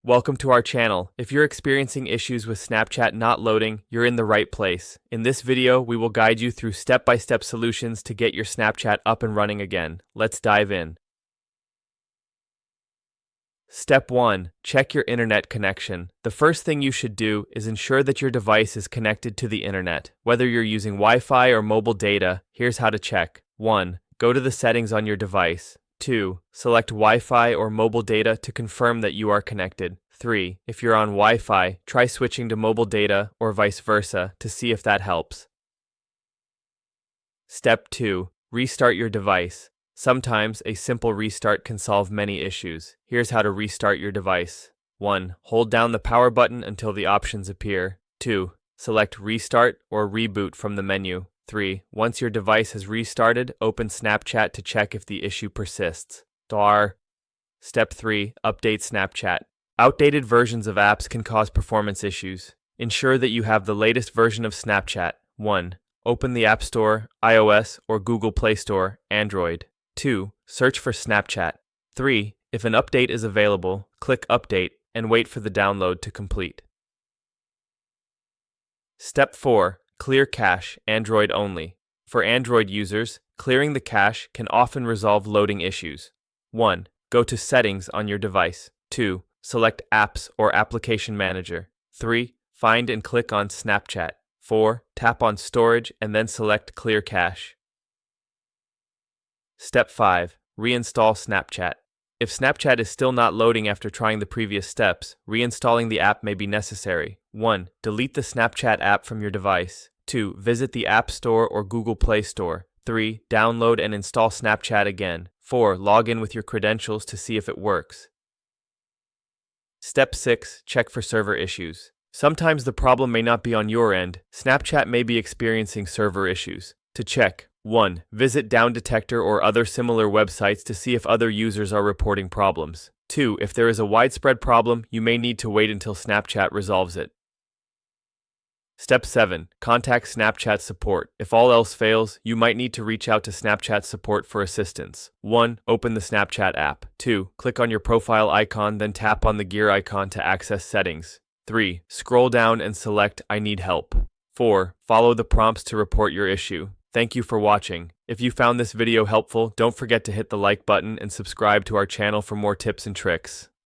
Welcome to our channel. If you're experiencing issues with Snapchat not loading, you're in the right place. In this video, we will guide you through step-by-step solutions to get your Snapchat up and running again. Let's dive in. Step 1. Check your internet connection. The first thing you should do is ensure that your device is connected to the internet. Whether you're using Wi-Fi or mobile data, here's how to check. 1. Go to the settings on your device. 2. Select Wi-Fi or mobile data to confirm that you are connected. 3. If you're on Wi-Fi, try switching to mobile data or vice versa to see if that helps. Step 2. Restart your device. Sometimes a simple restart can solve many issues. Here's how to restart your device. 1. Hold down the power button until the options appear. 2. Select Restart or Reboot from the menu. 3. Once your device has restarted, open Snapchat to check if the issue persists. Step 3. Update Snapchat. Outdated versions of apps can cause performance issues. Ensure that you have the latest version of Snapchat. 1. Open the App Store, iOS, or Google Play Store, Android. 2. Search for Snapchat. 3. If an update is available, click Update and wait for the download to complete. Step 4. Clear cache, Android only. For Android users, clearing the cache can often resolve loading issues. 1. Go to Settings on your device. 2. Select Apps or Application Manager. 3. Find and click on Snapchat. 4. Tap on Storage and then select Clear Cache. Step 5. Reinstall Snapchat. If Snapchat is still not loading after trying the previous steps, reinstalling the app may be necessary. 1. Delete the Snapchat app from your device. 2. Visit the App Store or Google Play Store. 3. Download and install Snapchat again. 4. Log in with your credentials to see if it works. Step 6. Check for server issues. Sometimes the problem may not be on your end. Snapchat may be experiencing server issues. To check, 1. Visit Down Detector or other similar websites to see if other users are reporting problems. 2. If there is a widespread problem, you may need to wait until Snapchat resolves it. Step 7. Contact Snapchat support. If all else fails, you might need to reach out to Snapchat support for assistance. 1. Open the Snapchat app. 2. Click on your profile icon, then tap on the gear icon to access settings. 3. Scroll down and select I need help. 4. Follow the prompts to report your issue. Thank you for watching. If you found this video helpful, don't forget to hit the like button and subscribe to our channel for more tips and tricks.